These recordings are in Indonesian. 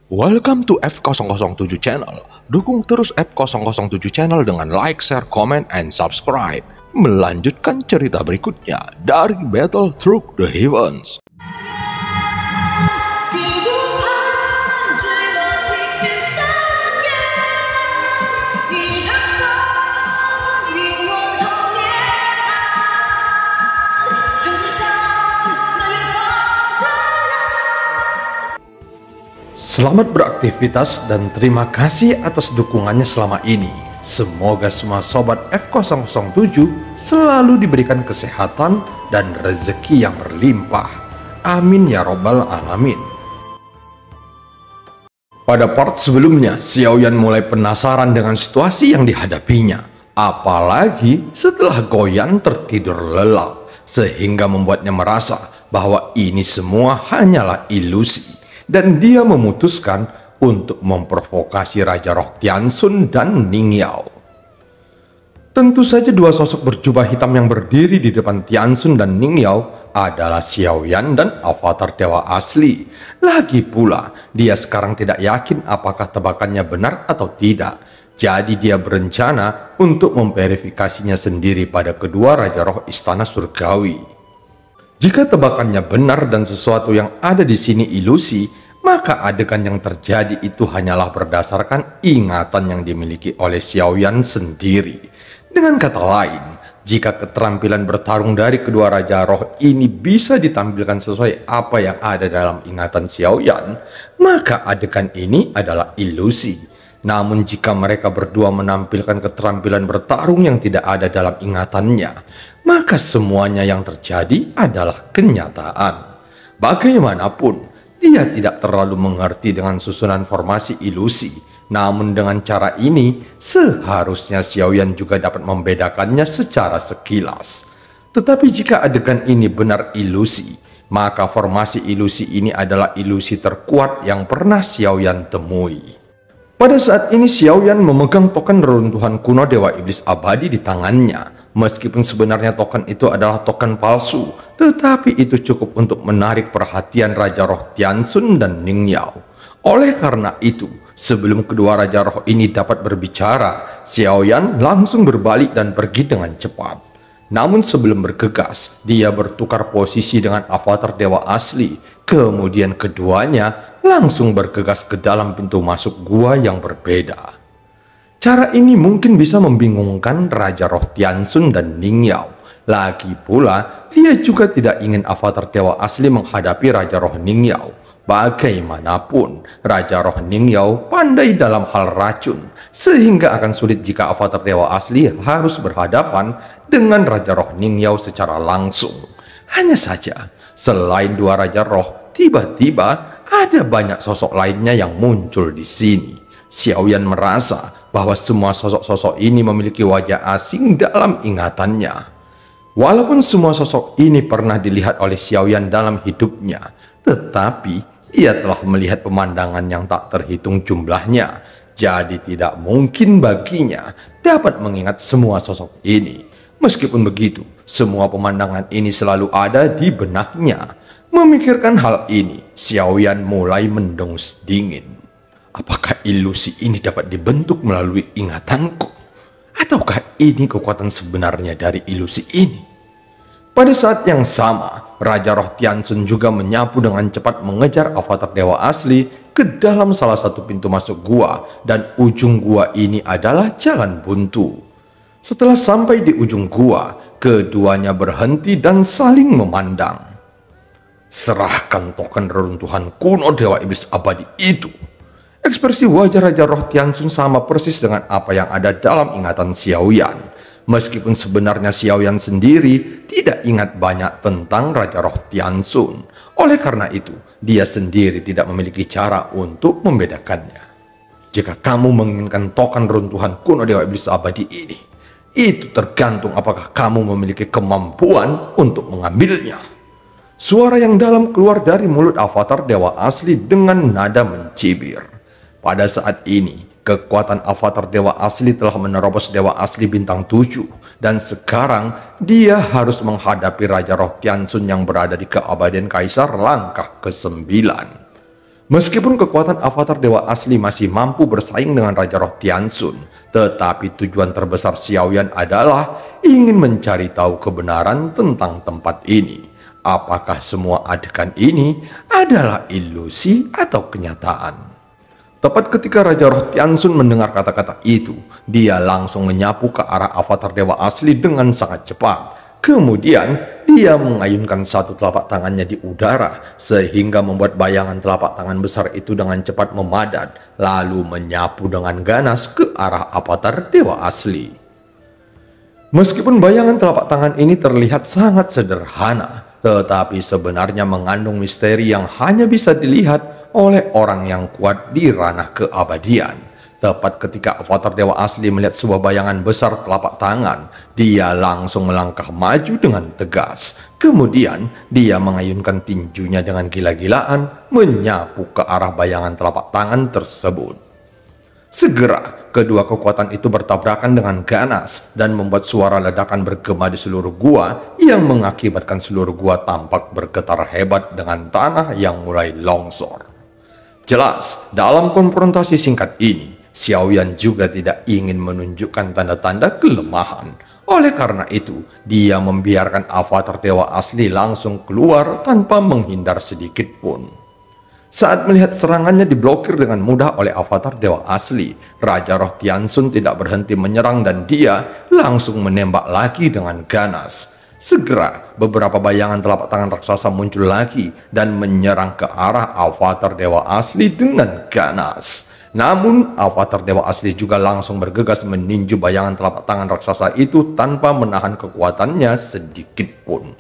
Welcome to F007 Channel. Dukung terus F007 Channel dengan like, share, comment, and subscribe. Melanjutkan cerita berikutnya dari Battle Through the Heavens. Selamat beraktivitas dan terima kasih atas dukungannya selama ini. Semoga semua sobat F007 selalu diberikan kesehatan dan rezeki yang berlimpah. Amin ya robbal alamin. Pada part sebelumnya, Xiaoyan mulai penasaran dengan situasi yang dihadapinya. Apalagi setelah Goyan tertidur lelap, sehingga membuatnya merasa bahwa ini semua hanyalah ilusi. Dan dia memutuskan untuk memprovokasi Raja Roh Tianxun dan Ning Yao. Tentu saja dua sosok berjubah hitam yang berdiri di depan Tianxun dan Ning Yao adalah Xiaoyan dan avatar dewa asli. Lagi pula, dia sekarang tidak yakin apakah tebakannya benar atau tidak. Jadi dia berencana untuk memverifikasinya sendiri pada kedua Raja Roh Istana Surgawi. Jika tebakannya benar dan sesuatu yang ada di sini ilusi, maka adegan yang terjadi itu hanyalah berdasarkan ingatan yang dimiliki oleh Xiaoyan sendiri. Dengan kata lain, jika keterampilan bertarung dari kedua Raja Roh ini bisa ditampilkan sesuai apa yang ada dalam ingatan Xiaoyan, maka adegan ini adalah ilusi. Namun jika mereka berdua menampilkan keterampilan bertarung yang tidak ada dalam ingatannya, maka semuanya yang terjadi adalah kenyataan. Bagaimanapun, dia tidak terlalu mengerti dengan susunan formasi ilusi. Namun dengan cara ini, seharusnya Xiaoyan juga dapat membedakannya secara sekilas. Tetapi jika adegan ini benar ilusi, maka formasi ilusi ini adalah ilusi terkuat yang pernah Xiaoyan temui. Pada saat ini Xiaoyan memegang token reruntuhan kuno Dewa Iblis Abadi di tangannya. Meskipun sebenarnya token itu adalah token palsu, tetapi itu cukup untuk menarik perhatian Raja Roh Tianxun dan Ning Yao. Oleh karena itu, sebelum kedua Raja Roh ini dapat berbicara, Xiaoyan langsung berbalik dan pergi dengan cepat. Namun sebelum bergegas, dia bertukar posisi dengan avatar dewa asli. Kemudian keduanya langsung bergegas ke dalam pintu masuk gua yang berbeda. Cara ini mungkin bisa membingungkan Raja Roh Tianxun dan Ning Yao. Lagi pula, dia juga tidak ingin avatar dewa asli menghadapi Raja Roh Ning Yao. Bagaimanapun, Raja Roh Ning Yao pandai dalam hal racun, sehingga akan sulit jika avatar dewa asli harus berhadapan dengan Raja Roh Ning Yao secara langsung. Hanya saja, selain dua Raja Roh, tiba-tiba ada banyak sosok lainnya yang muncul di sini. Xiaoyan merasa bahwa semua sosok-sosok ini memiliki wajah asing dalam ingatannya. Walaupun semua sosok ini pernah dilihat oleh Xiaoyan dalam hidupnya, tetapi ia telah melihat pemandangan yang tak terhitung jumlahnya. Jadi tidak mungkin baginya dapat mengingat semua sosok ini. Meskipun begitu, semua pemandangan ini selalu ada di benaknya. Memikirkan hal ini, Xiaoyan mulai mendengus dingin. Apakah ilusi ini dapat dibentuk melalui ingatanku? Ataukah ini kekuatan sebenarnya dari ilusi ini? Pada saat yang sama, Raja Roh Tianxun juga menyapu dengan cepat mengejar avatar dewa asli ke dalam salah satu pintu masuk gua, dan ujung gua ini adalah jalan buntu. Setelah sampai di ujung gua, keduanya berhenti dan saling memandang. Serahkan token reruntuhan kuno Dewa Iblis Abadi itu. Ekspresi wajah Raja Roh Tianxun sama persis dengan apa yang ada dalam ingatan Xiaoyan. Meskipun sebenarnya Xiaoyan sendiri tidak ingat banyak tentang Raja Roh Tianxun. Oleh karena itu, dia sendiri tidak memiliki cara untuk membedakannya. Jika kamu menginginkan token runtuhan kuno Dewa Iblis Abadi ini, itu tergantung apakah kamu memiliki kemampuan untuk mengambilnya. Suara yang dalam keluar dari mulut avatar dewa asli dengan nada mencibir. Pada saat ini, kekuatan avatar dewa asli telah menerobos dewa asli bintang 7, dan sekarang dia harus menghadapi Raja Roh Tianxun yang berada di keabadian Kaisar langkah ke-9. Meskipun kekuatan avatar dewa asli masih mampu bersaing dengan Raja Roh Tianxun, tetapi tujuan terbesar Xiaoyan adalah ingin mencari tahu kebenaran tentang tempat ini. Apakah semua adegan ini adalah ilusi atau kenyataan? Tepat ketika Raja Roh Tianxun mendengar kata-kata itu, dia langsung menyapu ke arah avatar dewa asli dengan sangat cepat. Kemudian, dia mengayunkan satu telapak tangannya di udara, sehingga membuat bayangan telapak tangan besar itu dengan cepat memadat, lalu menyapu dengan ganas ke arah avatar dewa asli. Meskipun bayangan telapak tangan ini terlihat sangat sederhana, tetapi sebenarnya mengandung misteri yang hanya bisa dilihat oleh orang yang kuat di ranah keabadian. Tepat ketika avatar dewa asli melihat sebuah bayangan besar telapak tangan, dia langsung melangkah maju dengan tegas. Kemudian, dia mengayunkan tinjunya dengan gila-gilaan, menyapu ke arah bayangan telapak tangan tersebut. Segera, kedua kekuatan itu bertabrakan dengan ganas dan membuat suara ledakan bergema di seluruh gua yang mengakibatkan seluruh gua tampak bergetar hebat dengan tanah yang mulai longsor. Jelas, dalam konfrontasi singkat ini, Xiaoyan juga tidak ingin menunjukkan tanda-tanda kelemahan. Oleh karena itu, dia membiarkan avatar dewa asli langsung keluar tanpa menghindar sedikit pun. Saat melihat serangannya diblokir dengan mudah oleh avatar dewa asli, Raja Roh Tianxun tidak berhenti menyerang dan dia langsung menembak lagi dengan ganas. Segera, beberapa bayangan telapak tangan raksasa muncul lagi dan menyerang ke arah avatar dewa asli dengan ganas. Namun, avatar dewa asli juga langsung bergegas meninju bayangan telapak tangan raksasa itu tanpa menahan kekuatannya sedikit pun.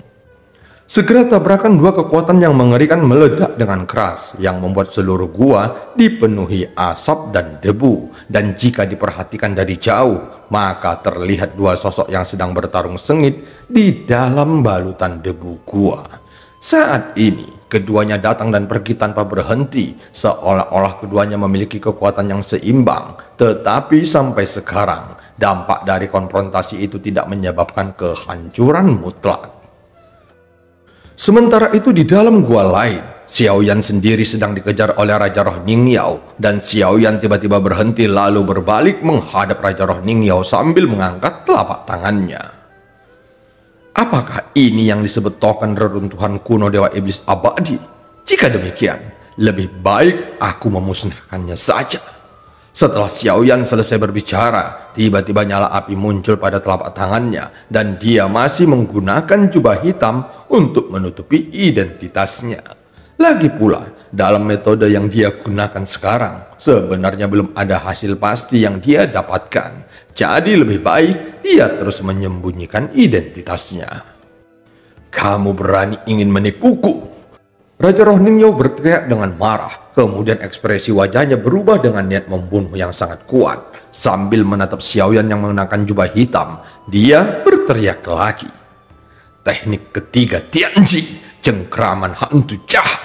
Segera tabrakan dua kekuatan yang mengerikan meledak dengan keras, yang membuat seluruh gua dipenuhi asap dan debu. Dan jika diperhatikan dari jauh, maka terlihat dua sosok yang sedang bertarung sengit di dalam balutan debu gua. Saat ini, keduanya datang dan pergi tanpa berhenti, seolah-olah keduanya memiliki kekuatan yang seimbang. Tetapi sampai sekarang, dampak dari konfrontasi itu tidak menyebabkan kehancuran mutlak. Sementara itu di dalam gua lain, Xiaoyan sendiri sedang dikejar oleh Raja Roh Ningyao, dan Xiaoyan tiba-tiba berhenti lalu berbalik menghadap Raja Roh Ningyao sambil mengangkat telapak tangannya. Apakah ini yang disebut token reruntuhan kuno Dewa Iblis Abadi? Jika demikian, lebih baik aku memusnahkannya saja. Setelah Xiaoyan selesai berbicara, tiba-tiba nyala api muncul pada telapak tangannya dan dia masih menggunakan jubah hitam untuk menutupi identitasnya. Lagi pula, dalam metode yang dia gunakan sekarang, sebenarnya belum ada hasil pasti yang dia dapatkan. Jadi lebih baik dia terus menyembunyikan identitasnya. Kamu berani ingin menipuku? Raja Roh Ningyao berteriak dengan marah, kemudian ekspresi wajahnya berubah dengan niat membunuh yang sangat kuat. Sambil menatap Xiaoyan yang mengenakan jubah hitam, dia berteriak lagi. Teknik ketiga Tianji, cengkraman hantu jahat.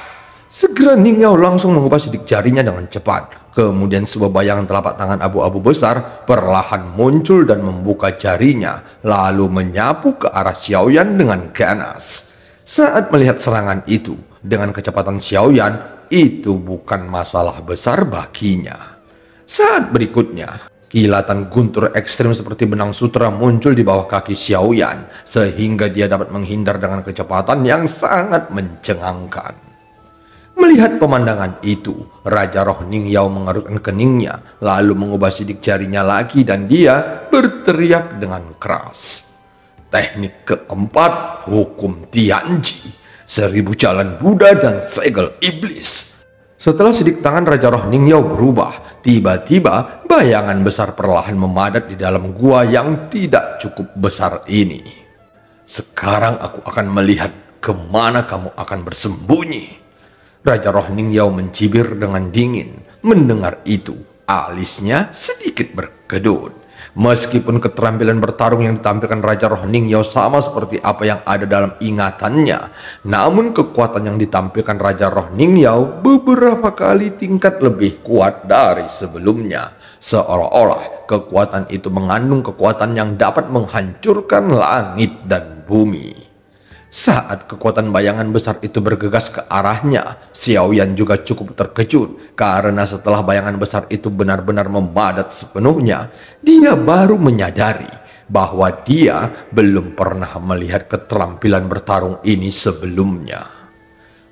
Segera Ningyao langsung mengubah sidik jarinya dengan cepat. Kemudian sebuah bayangan telapak tangan abu-abu besar perlahan muncul dan membuka jarinya, lalu menyapu ke arah Xiaoyan dengan ganas. Saat melihat serangan itu, dengan kecepatan Xiaoyan, itu bukan masalah besar baginya. Saat berikutnya, kilatan guntur ekstrim seperti benang sutra muncul di bawah kaki Xiaoyan, sehingga dia dapat menghindar dengan kecepatan yang sangat mencengangkan. Melihat pemandangan itu, Raja Roh Ningyao mengerutkan keningnya, lalu mengubah sidik jarinya lagi dan dia berteriak dengan keras. Teknik keempat, hukum Tianji. 1000 jalan Buddha dan segel iblis. Setelah sidik tangan Raja Roh Ningyao berubah, tiba-tiba bayangan besar perlahan memadat di dalam gua yang tidak cukup besar ini. Sekarang aku akan melihat kemana kamu akan bersembunyi. Raja Roh Ningyao mencibir dengan dingin. Mendengar itu, alisnya sedikit berkedut. Meskipun keterampilan bertarung yang ditampilkan Raja Roh Ningyao sama seperti apa yang ada dalam ingatannya, namun kekuatan yang ditampilkan Raja Roh Ningyao beberapa kali tingkat lebih kuat dari sebelumnya. Seolah-olah kekuatan itu mengandung kekuatan yang dapat menghancurkan langit dan bumi. Saat kekuatan bayangan besar itu bergegas ke arahnya, Xiaoyan juga cukup terkejut karena setelah bayangan besar itu benar-benar memadat sepenuhnya, dia baru menyadari bahwa dia belum pernah melihat keterampilan bertarung ini sebelumnya.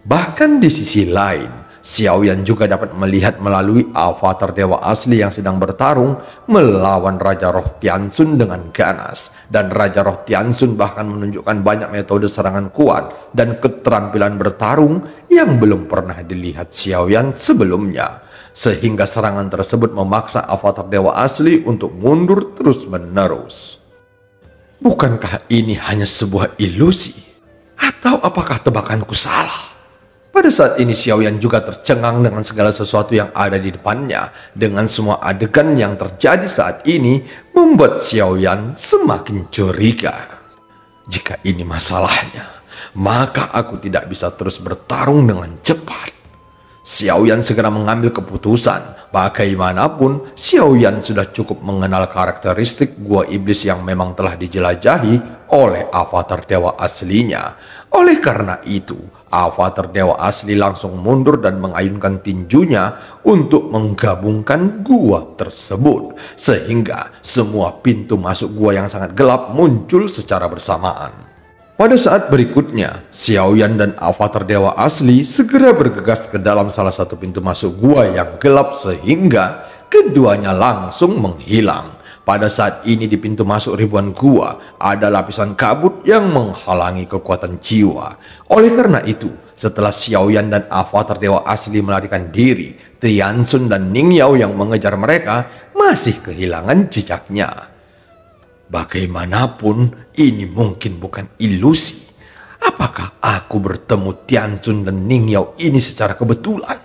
Bahkan di sisi lain, Xiaoyan juga dapat melihat melalui avatar dewa asli yang sedang bertarung melawan Raja Roh Tianxun dengan ganas. Dan Raja Roh Tianxun bahkan menunjukkan banyak metode serangan kuat dan keterampilan bertarung yang belum pernah dilihat Xiaoyan sebelumnya. Sehingga serangan tersebut memaksa avatar dewa asli untuk mundur terus-menerus. Bukankah ini hanya sebuah ilusi? Atau apakah tebakanku salah? Pada saat ini Xiaoyan juga tercengang dengan segala sesuatu yang ada di depannya. Dengan semua adegan yang terjadi saat ini membuat Xiaoyan semakin curiga. Jika ini masalahnya, maka aku tidak bisa terus bertarung dengan cepat. Xiaoyan segera mengambil keputusan. Bagaimanapun, Xiaoyan sudah cukup mengenal karakteristik gua iblis yang memang telah dijelajahi oleh avatar dewa aslinya. Oleh karena itu, avatar dewa asli langsung mundur dan mengayunkan tinjunya untuk menggabungkan gua tersebut. Sehingga semua pintu masuk gua yang sangat gelap muncul secara bersamaan. Pada saat berikutnya, Xiaoyan dan avatar dewa asli segera bergegas ke dalam salah satu pintu masuk gua yang gelap sehingga keduanya langsung menghilang. Pada saat ini di pintu masuk ribuan gua ada lapisan kabut yang menghalangi kekuatan jiwa. Oleh karena itu, setelah Xiaoyan dan avatar dewa asli melarikan diri, Tianxun dan Ning Yao yang mengejar mereka masih kehilangan jejaknya. Bagaimanapun, ini mungkin bukan ilusi. Apakah aku bertemu Tianxun dan Ning Yao ini secara kebetulan?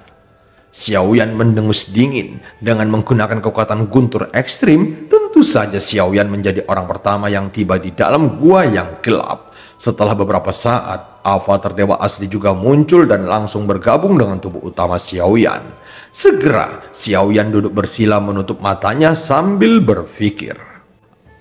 Xiaoyan mendengus dingin dengan menggunakan kekuatan guntur ekstrim. Tentu saja Xiaoyan menjadi orang pertama yang tiba di dalam gua yang gelap. Setelah beberapa saat, avatar dewa asli juga muncul dan langsung bergabung dengan tubuh utama Xiaoyan. Segera, Xiaoyan duduk bersila menutup matanya sambil berpikir.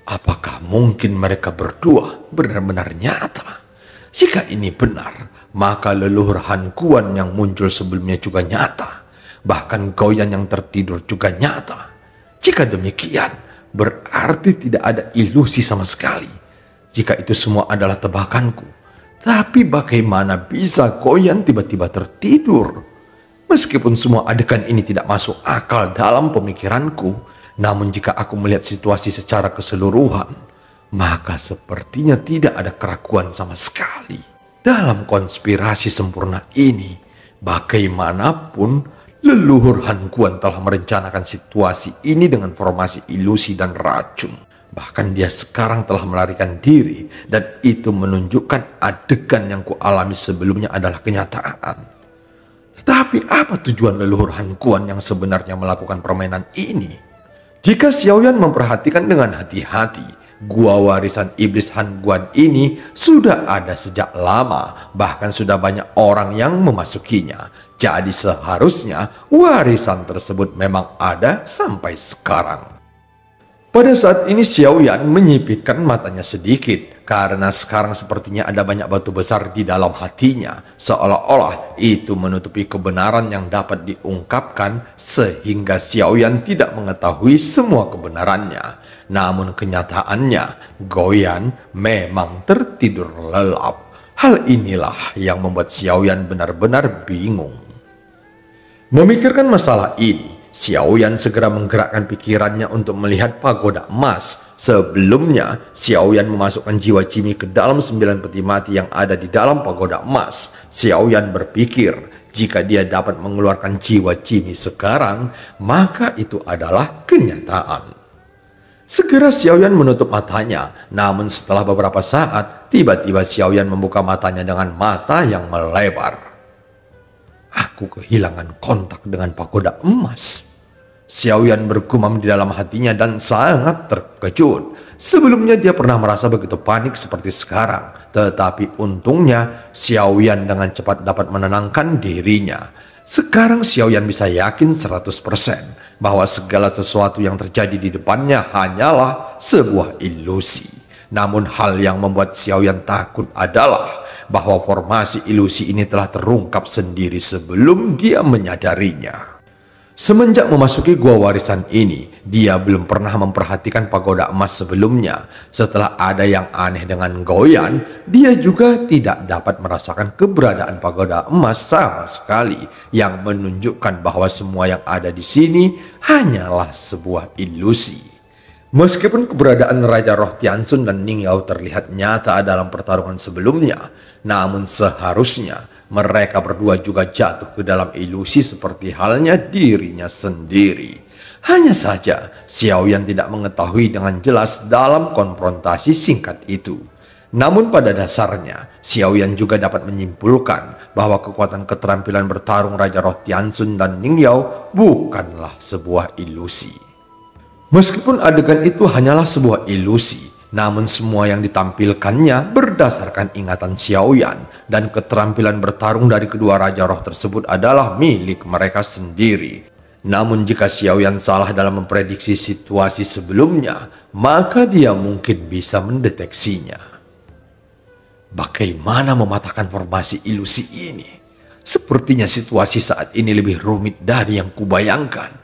Apakah mungkin mereka berdua benar-benar nyata? Jika ini benar, maka leluhur Han Kuan yang muncul sebelumnya juga nyata. Bahkan Goyan yang tertidur juga nyata. Jika demikian, berarti tidak ada ilusi sama sekali. Jika itu semua adalah tebakanku, tapi bagaimana bisa Goyan tiba-tiba tertidur? Meskipun semua adegan ini tidak masuk akal dalam pemikiranku, namun jika aku melihat situasi secara keseluruhan, maka sepertinya tidak ada keraguan sama sekali. Dalam konspirasi sempurna ini, bagaimanapun, leluhur Han Kuan telah merencanakan situasi ini dengan formasi ilusi dan racun. Bahkan dia sekarang telah melarikan diri, dan itu menunjukkan adegan yang kualami sebelumnya adalah kenyataan. Tetapi apa tujuan leluhur Han Kuan yang sebenarnya melakukan permainan ini? Jika Xiaoyan memperhatikan dengan hati-hati, gua warisan iblis Han Kuan ini sudah ada sejak lama, bahkan sudah banyak orang yang memasukinya. Jadi seharusnya warisan tersebut memang ada sampai sekarang. Pada saat ini Xiaoyan menyipitkan matanya sedikit, karena sekarang sepertinya ada banyak batu besar di dalam hatinya, seolah-olah itu menutupi kebenaran yang dapat diungkapkan sehingga Xiaoyan tidak mengetahui semua kebenarannya. Namun kenyataannya, Goyan memang tertidur lelap. Hal inilah yang membuat Xiaoyan benar-benar bingung. Memikirkan masalah ini, Xiaoyan segera menggerakkan pikirannya untuk melihat pagoda emas. Sebelumnya, Xiaoyan memasukkan jiwa Jimmy ke dalam 9 peti mati yang ada di dalam pagoda emas. Xiaoyan berpikir, jika dia dapat mengeluarkan jiwa Jimmy sekarang, maka itu adalah kenyataan. Segera Xiaoyan menutup matanya, namun setelah beberapa saat, tiba-tiba Xiaoyan membuka matanya dengan mata yang melebar. Aku kehilangan kontak dengan pagoda emas. Xiaoyan bergumam di dalam hatinya dan sangat terkejut. Sebelumnya dia pernah merasa begitu panik seperti sekarang. Tetapi untungnya Xiaoyan dengan cepat dapat menenangkan dirinya. Sekarang Xiaoyan bisa yakin 100% bahwa segala sesuatu yang terjadi di depannya hanyalah sebuah ilusi. Namun hal yang membuat Xiaoyan takut adalah bahwa formasi ilusi ini telah terungkap sendiri sebelum dia menyadarinya. Semenjak memasuki gua warisan ini, dia belum pernah memperhatikan pagoda emas sebelumnya. Setelah ada yang aneh dengan Goyan, dia juga tidak dapat merasakan keberadaan pagoda emas sama sekali, yang menunjukkan bahwa semua yang ada di sini hanyalah sebuah ilusi. Meskipun keberadaan Raja Roh Tiansun dan Ning Yao terlihat nyata dalam pertarungan sebelumnya, namun seharusnya mereka berdua juga jatuh ke dalam ilusi seperti halnya dirinya sendiri. Hanya saja Xiaoyan tidak mengetahui dengan jelas dalam konfrontasi singkat itu. Namun pada dasarnya Xiaoyan juga dapat menyimpulkan bahwa kekuatan keterampilan bertarung Raja Roh Tiansun dan Ning Yao bukanlah sebuah ilusi. Meskipun adegan itu hanyalah sebuah ilusi, namun semua yang ditampilkannya berdasarkan ingatan Xiaoyan, dan keterampilan bertarung dari kedua Raja Roh tersebut adalah milik mereka sendiri. Namun jika Xiaoyan salah dalam memprediksi situasi sebelumnya, maka dia mungkin bisa mendeteksinya. Bagaimana mematahkan formasi ilusi ini? Sepertinya situasi saat ini lebih rumit dari yang kubayangkan.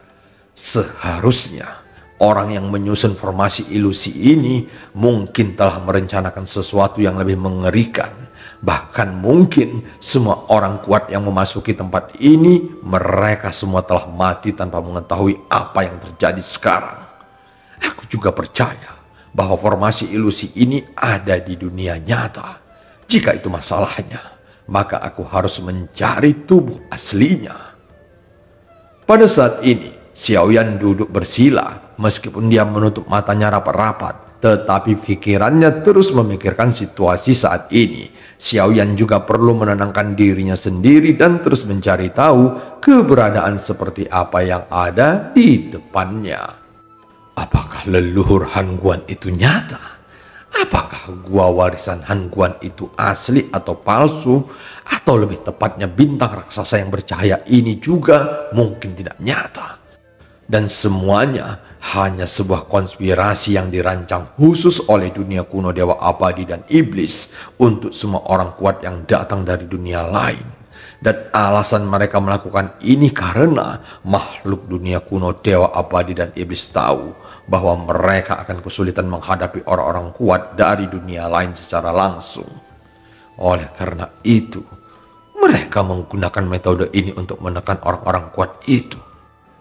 Seharusnya orang yang menyusun formasi ilusi ini mungkin telah merencanakan sesuatu yang lebih mengerikan. Bahkan mungkin semua orang kuat yang memasuki tempat ini, mereka semua telah mati tanpa mengetahui apa yang terjadi sekarang. Aku juga percaya bahwa formasi ilusi ini ada di dunia nyata. Jika itu masalahnya, maka aku harus mencari tubuh aslinya. Pada saat ini, Xiaoyan duduk bersila. Meskipun dia menutup matanya rapat-rapat, tetapi pikirannya terus memikirkan situasi saat ini. Xiaoyan juga perlu menenangkan dirinya sendiri dan terus mencari tahu keberadaan seperti apa yang ada di depannya. Apakah leluhur Han Guan itu nyata? Apakah gua warisan Han Guan itu asli atau palsu? Atau lebih tepatnya bintang raksasa yang bercahaya ini juga mungkin tidak nyata? Dan semuanya hanya sebuah konspirasi yang dirancang khusus oleh dunia kuno, dewa abadi dan iblis untuk semua orang kuat yang datang dari dunia lain. Dan alasan mereka melakukan ini karena makhluk dunia kuno, dewa abadi dan iblis tahu bahwa mereka akan kesulitan menghadapi orang-orang kuat dari dunia lain secara langsung. Oleh karena itu, mereka menggunakan metode ini untuk menekan orang-orang kuat itu.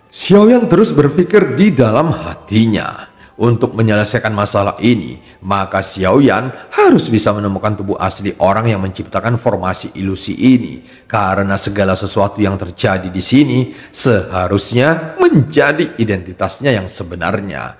Xiaoyan terus berpikir di dalam hatinya. Untuk menyelesaikan masalah ini, maka Xiaoyan harus bisa menemukan tubuh asli orang yang menciptakan formasi ilusi ini. Karena segala sesuatu yang terjadi di sini seharusnya menjadi identitasnya yang sebenarnya.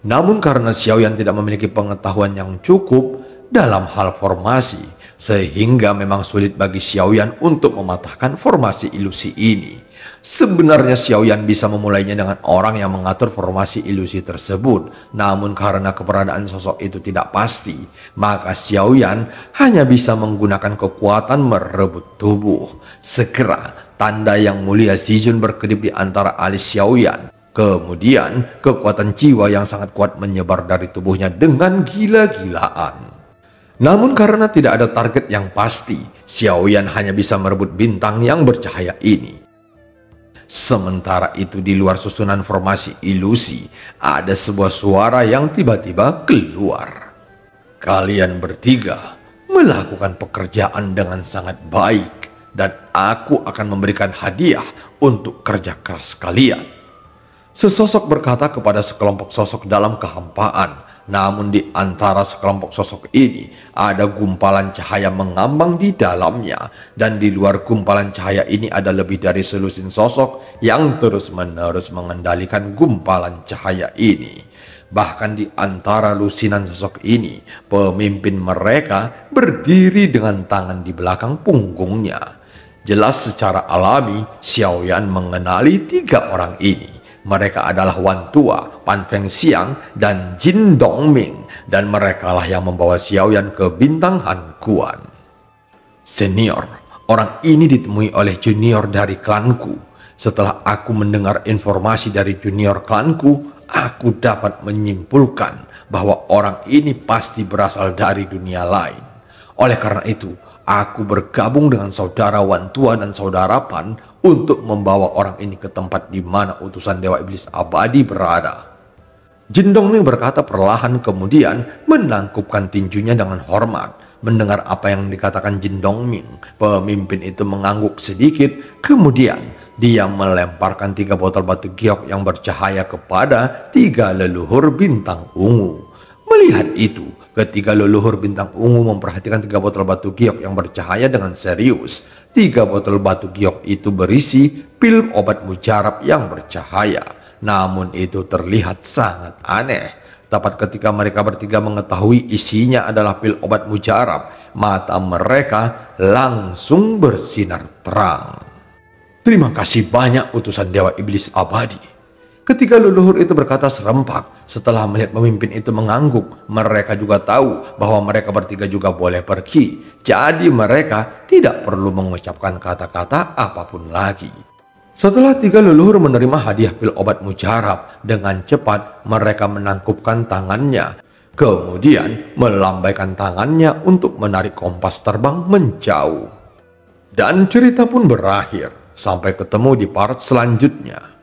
Namun karena Xiaoyan tidak memiliki pengetahuan yang cukup dalam hal formasi, sehingga memang sulit bagi Xiaoyan untuk mematahkan formasi ilusi ini. Sebenarnya Xiaoyan bisa memulainya dengan orang yang mengatur formasi ilusi tersebut. Namun karena keberadaan sosok itu tidak pasti, maka Xiaoyan hanya bisa menggunakan kekuatan merebut tubuh. Segera tanda yang mulia Zijun berkedip di antara alis Xiaoyan. Kemudian kekuatan jiwa yang sangat kuat menyebar dari tubuhnya dengan gila-gilaan. Namun karena tidak ada target yang pasti, Xiaoyan hanya bisa merebut bintang yang bercahaya ini. Sementara itu di luar susunan formasi ilusi, ada sebuah suara yang tiba-tiba keluar. Kalian bertiga melakukan pekerjaan dengan sangat baik, dan aku akan memberikan hadiah untuk kerja keras kalian. Sesosok berkata kepada sekelompok sosok dalam kehampaan. Namun di antara sekelompok sosok ini ada gumpalan cahaya mengambang di dalamnya, dan di luar gumpalan cahaya ini ada lebih dari selusin sosok yang terus-menerus mengendalikan gumpalan cahaya ini. Bahkan di antara lusinan sosok ini, pemimpin mereka berdiri dengan tangan di belakang punggungnya. Jelas secara alami Xiaoyan mengenali tiga orang ini. Mereka adalah Wan Tua, Pan Feng Xiang, dan Jin Dongming. Dan merekalah yang membawa Xiaoyan ke bintang Han Guan. Senior, orang ini ditemui oleh junior dari klanku. Setelah aku mendengar informasi dari junior klanku, aku dapat menyimpulkan bahwa orang ini pasti berasal dari dunia lain. Oleh karena itu, Aku bergabung dengan saudara Wan Tua dan saudara Pan untuk membawa orang ini ke tempat di mana utusan Dewa Iblis Abadi berada. Jin Dongling berkata perlahan, kemudian menangkupkan tinjunya dengan hormat. Mendengar apa yang dikatakan Jin Dongling, pemimpin itu mengangguk sedikit, kemudian dia melemparkan 3 botol batu giok yang bercahaya kepada 3 leluhur bintang ungu. Melihat itu, ketiga leluhur bintang ungu memperhatikan 3 botol batu giok yang bercahaya dengan serius. 3 botol batu giok itu berisi pil obat mujarab yang bercahaya. Namun itu terlihat sangat aneh. Tepat ketika mereka bertiga mengetahui isinya adalah pil obat mujarab, mata mereka langsung bersinar terang. Terima kasih banyak utusan Dewa Iblis Abadi. Ketiga leluhur itu berkata serempak. Setelah melihat pemimpin itu mengangguk, mereka juga tahu bahwa mereka bertiga juga boleh pergi. Jadi mereka tidak perlu mengucapkan kata-kata apapun lagi. Setelah 3 leluhur menerima hadiah pil obat mujarab, dengan cepat mereka menangkupkan tangannya. Kemudian melambaikan tangannya untuk menarik kompas terbang menjauh. Dan cerita pun berakhir. Sampai ketemu di part selanjutnya.